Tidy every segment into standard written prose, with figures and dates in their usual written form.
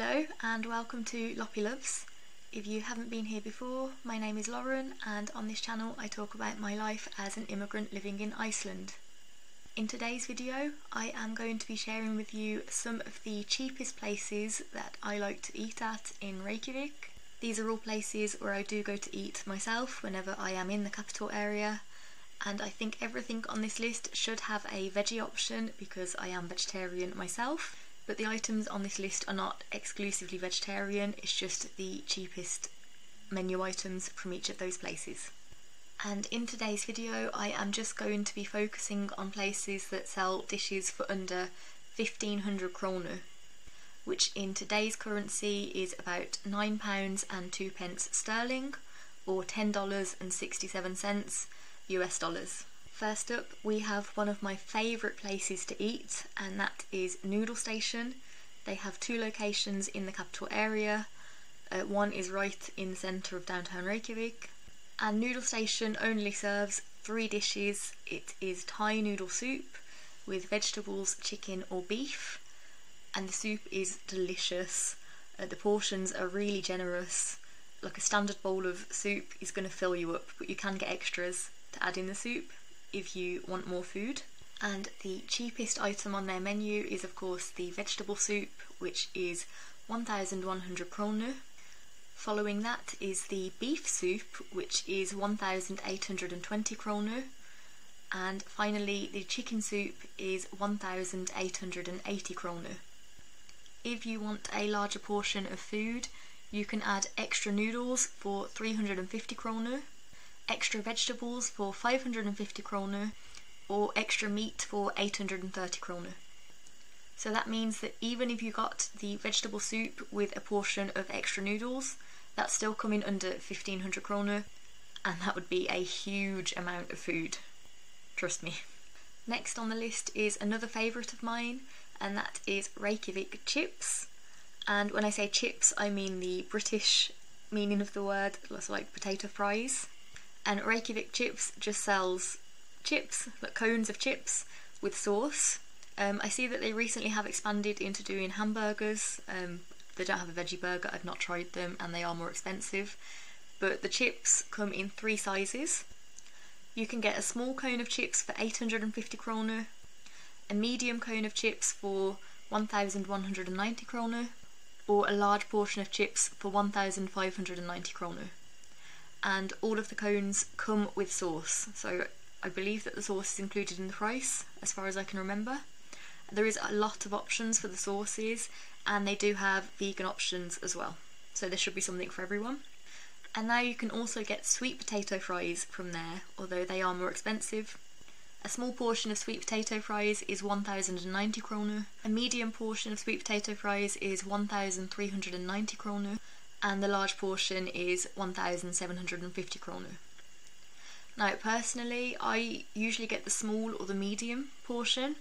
Hello and welcome to Loppy Loves. If you haven't been here before, my name is Lauren and on this channel I talk about my life as an immigrant living in Iceland. In today's video I am going to be sharing with you some of the cheapest places that I like to eat at in Reykjavik. These are all places where I do go to eat myself whenever I am in the capital area, and I think everything on this list should have a veggie option because I am vegetarian myself. But the items on this list are not exclusively vegetarian, it's just the cheapest menu items from each of those places. And in today's video I am just going to be focusing on places that sell dishes for under 1500 kroner, which in today's currency is about £9 and 2 pence sterling, or $10.67 US dollars. First up, we have one of my favourite places to eat, and that is Noodle Station. They have two locations in the capital area. One is right in the centre of downtown Reykjavik. And Noodle Station only serves 3 dishes. It is Thai noodle soup with vegetables, chicken or beef, and the soup is delicious. The portions are really generous. Like a standard bowl of soup is going to fill you up, but you can get extras to add in the soup if you want more food. And the cheapest item on their menu is of course the vegetable soup, which is 1100 kroner. Following that is the beef soup, which is 1820 kroner, and finally the chicken soup is 1880 kroner. If you want a larger portion of food, you can add extra noodles for 350 kroner, extra vegetables for 550 kroner, or extra meat for 830 kroner. So that means that even if you got the vegetable soup with a portion of extra noodles, that's still coming under 1500 kroner, and that would be a huge amount of food, trust me. Next on the list is another favourite of mine, and that is Reykjavik Chips. And when I say chips, I mean the British meaning of the word, like potato fries. And Reykjavik Chips just sells chips, like cones of chips with sauce. I see that they recently have expanded into doing hamburgers. They don't have a veggie burger, I've not tried them, and they are more expensive. But the chips come in 3 sizes. You can get a small cone of chips for 850 kroner, a medium cone of chips for 1190 kroner, or a large portion of chips for 1590 kroner. And all of the cones come with sauce, so I believe that the sauce is included in the price as far as I can remember. There is a lot of options for the sauces, and they do have vegan options as well, so there should be something for everyone. And now you can also get sweet potato fries from there, although they are more expensive. A small portion of sweet potato fries is 1090 kroner, a medium portion of sweet potato fries is 1390 kroner, and the large portion is 1750 kroner. Now personally, I usually get the small or the medium portion.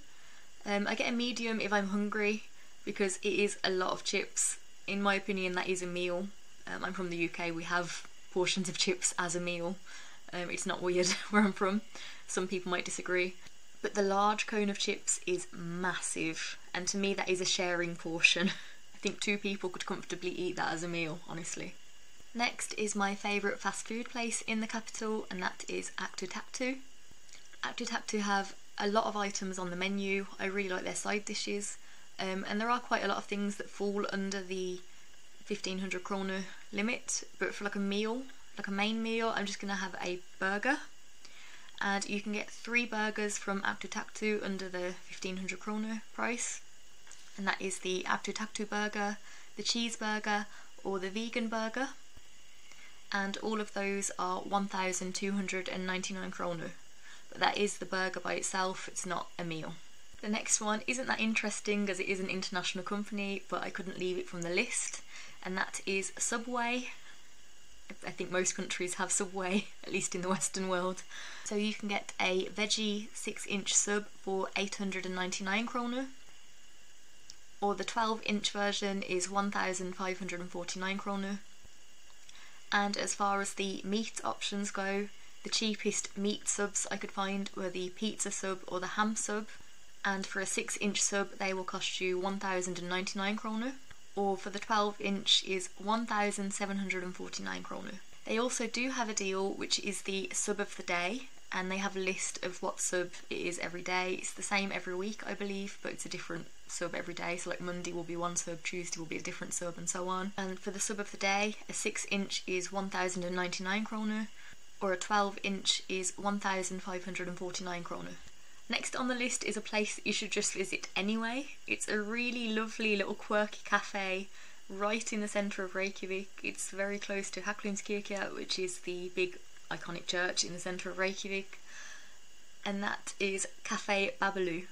I get a medium if I'm hungry because it is a lot of chips. In my opinion, that is a meal. I'm from the UK, we have portions of chips as a meal. It's not weird where I'm from. Some people might disagree. But the large cone of chips is massive, and to me that is a sharing portion. I think 2 people could comfortably eat that as a meal, honestly. Next is my favourite fast food place in the capital, and that is Aktu. Aktu have a lot of items on the menu. I really like their side dishes, and there are quite a lot of things that fall under the 1500 kroner limit, but for like a meal, like a main meal, I'm just going to have a burger. And you can get 3 burgers from Aktu under the 1500 kroner price. And that is the Aktu burger, the cheeseburger, or the vegan burger. And all of those are 1299 kroner. But that is the burger by itself, it's not a meal. The next one isn't that interesting as it is an international company, but I couldn't leave it from the list, and that is Subway. I think most countries have Subway, at least in the Western world. So you can get a veggie 6-inch sub for 899 kroner, or the 12-inch version is 1549 kroner. And as far as the meat options go, the cheapest meat subs I could find were the pizza sub or the ham sub, and for a 6-inch sub they will cost you 1099 kroner, or for the 12-inch is 1,749 kroner. They also do have a deal which is the sub of the day, and they have a list of what sub it is every day. It's the same every week, I believe, but it's a different sub every day. So like Monday will be one sub, Tuesday will be a different sub, and so on. And for the sub of the day, a 6-inch is 1,099 kroner, or a 12-inch is 1,549 kroner. Next on the list is a place that you should just visit anyway. It's a really lovely little quirky cafe right in the centre of Reykjavik. It's very close to Hallgrímskirkja, which is the big iconic church in the centre of Reykjavik, and that is Cafe Abalu.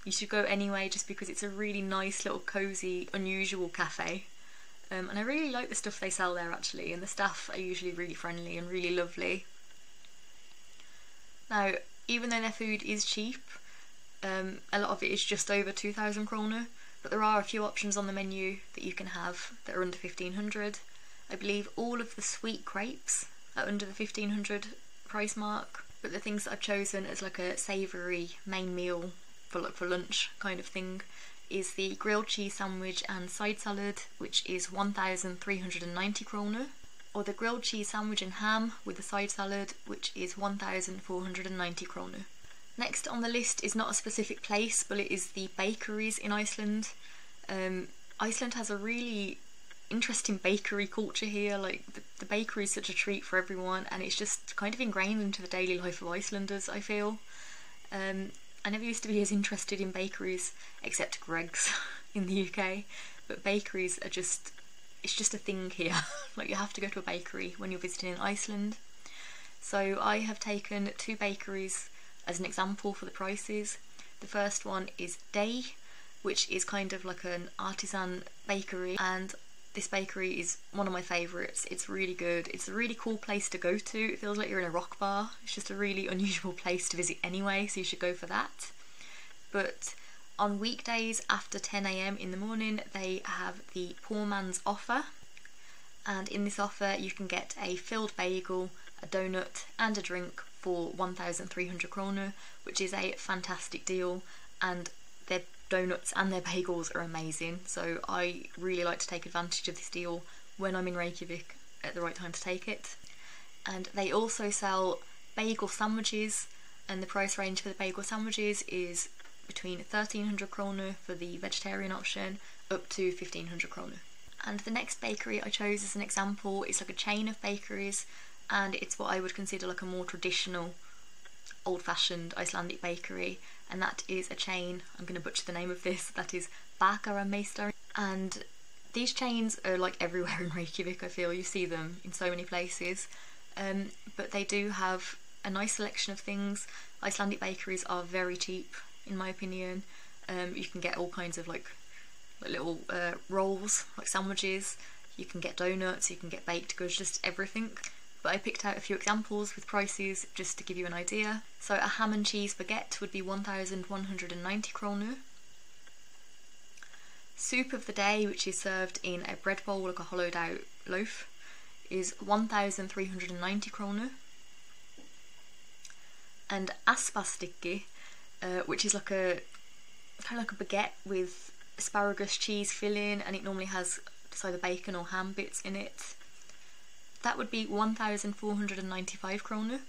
You should go anyway just because it's a really nice little cosy, unusual cafe, and I really like the stuff they sell there actually, and the staff are usually really friendly and really lovely. Now, even though their food is cheap, a lot of it is just over 2,000 kroner, but there are a few options on the menu that you can have that are under 1,500. I believe all of the sweet crepes are under the 1,500 price mark, but the things that I've chosen as like a savoury main meal for lunch kind of thing is the grilled cheese sandwich and side salad, which is 1,390 kroner, or the grilled cheese sandwich and ham with the side salad, which is 1,490 kroner. Next on the list is not a specific place, but it is the bakeries in Iceland. Iceland has a really interesting bakery culture here. Like the bakery is such a treat for everyone, and it's just kind of ingrained into the daily life of Icelanders, I feel. I never used to be as interested in bakeries, except Greggs in the UK, but bakeries are just, it's just a thing here. Like you have to go to a bakery when you're visiting in Iceland. So I have taken 2 bakeries as an example for the prices. The first one is Day, which is kind of like an artisan bakery, and this bakery is one of my favourites. It's really good. It's a really cool place to go to. It feels like you're in a rock bar. It's just a really unusual place to visit anyway, so you should go for that. But on weekdays after 10 AM in the morning, they have the poor man's offer, and in this offer you can get a filled bagel, a donut and a drink for 1,300 kroner, which is a fantastic deal, and their donuts and their bagels are amazing, so I really like to take advantage of this deal when I'm in Reykjavik at the right time to take it. And they also sell bagel sandwiches, and the price range for the bagel sandwiches is between 1,300 kroner for the vegetarian option up to 1,500 kroner. And the next bakery I chose as an example is like a chain of bakeries, and it's what I would consider like a more traditional old-fashioned Icelandic bakery, and that is a chain, I'm going to butcher the name of this, that is Bakarameister. And these chains are like everywhere in Reykjavik, I feel. You see them in so many places, but they do have a nice selection of things. Icelandic bakeries are very cheap in my opinion. You can get all kinds of like little rolls, like sandwiches, you can get donuts, you can get baked goods, just everything. But I picked out a few examples with prices just to give you an idea. So a ham and cheese baguette would be 1,190 kroner. Soup of the day, which is served in a bread bowl like a hollowed out loaf, is 1,390 kroner. And aspastykki, which is like a kind of like a baguette with asparagus cheese filling, and it normally has just either bacon or ham bits in it. That would be 1,495 kroner.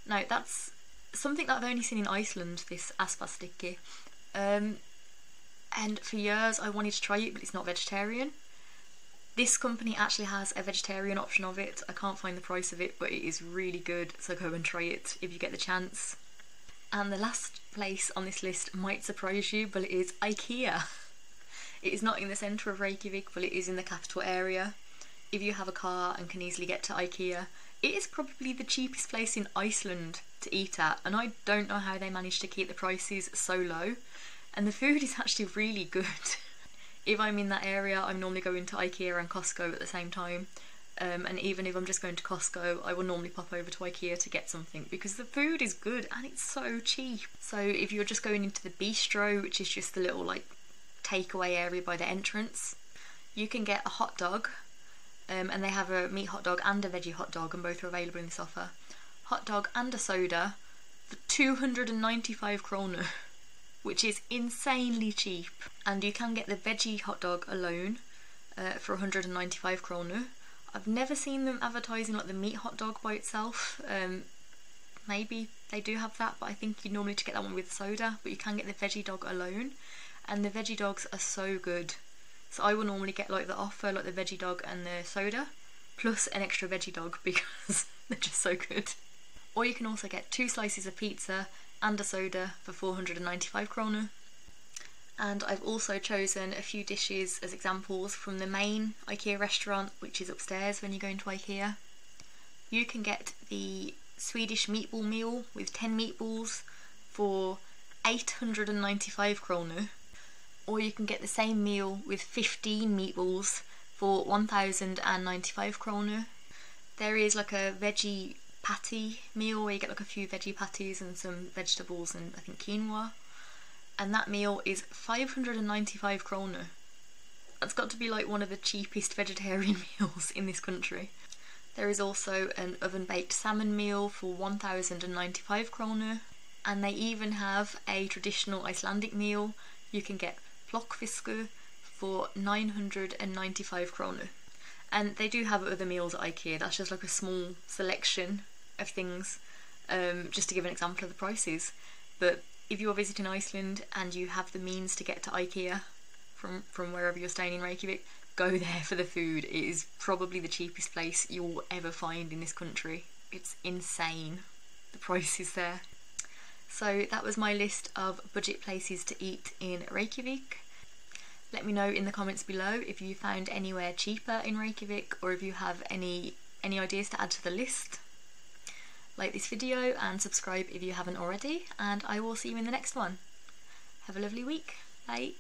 Now that's something that I've only seen in Iceland, this aspastykki. And for years I wanted to try it, but it's not vegetarian. This company actually has a vegetarian option of it. I can't find the price of it, but it is really good, so go and try it if you get the chance. And the last place on this list might surprise you, but it is Ikea. It is not in the centre of Reykjavik, but it is in the capital area. If you have a car and can easily get to Ikea, it is probably the cheapest place in Iceland to eat at, and I don't know how they managed to keep the prices so low, and the food is actually really good. If I'm in that area, I'm normally going to Ikea and Costco at the same time, and even if I'm just going to Costco, I will normally pop over to Ikea to get something because the food is good and it's so cheap. So if you're just going into the bistro, which is just the little like takeaway area by the entrance, you can get a hot dog. And they have a meat hot dog and a veggie hot dog, and both are available in this offer. Hot dog and a soda for 295 kroner, which is insanely cheap. And you can get the veggie hot dog alone for 195 kroner. I've never seen them advertising like the meat hot dog by itself. Maybe they do have that, but I think you normally to get that one with soda, but you can get the veggie dog alone, and the veggie dogs are so good. So I will normally get like the offer, like the veggie dog and the soda, plus an extra veggie dog because they're just so good. Or you can also get 2 slices of pizza and a soda for 495 kroner. And I've also chosen a few dishes as examples from the main Ikea restaurant, which is upstairs when you go into Ikea. You can get the Swedish meatball meal with 10 meatballs for 895 kroner, or you can get the same meal with 15 meatballs for 1095 kroner. There is like a veggie patty meal where you get like a few veggie patties and some vegetables and I think quinoa, and that meal is 595 kroner. That's got to be like one of the cheapest vegetarian meals in this country. There is also an oven-baked salmon meal for 1095 kroner, and they even have a traditional Icelandic meal. You can get plokkfiskur for 995 kroner. And they do have other meals at Ikea, that's just like a small selection of things, just to give an example of the prices. But if you're visiting Iceland and you have the means to get to Ikea from wherever you're staying in Reykjavik, go there for the food. It is probably the cheapest place you'll ever find in this country. It's insane, the prices there. So that was my list of budget places to eat in Reykjavik. Let me know in the comments below if you found anywhere cheaper in Reykjavik, or if you have any ideas to add to the list. Like this video and subscribe if you haven't already, and I will see you in the next one. Have a lovely week. Bye.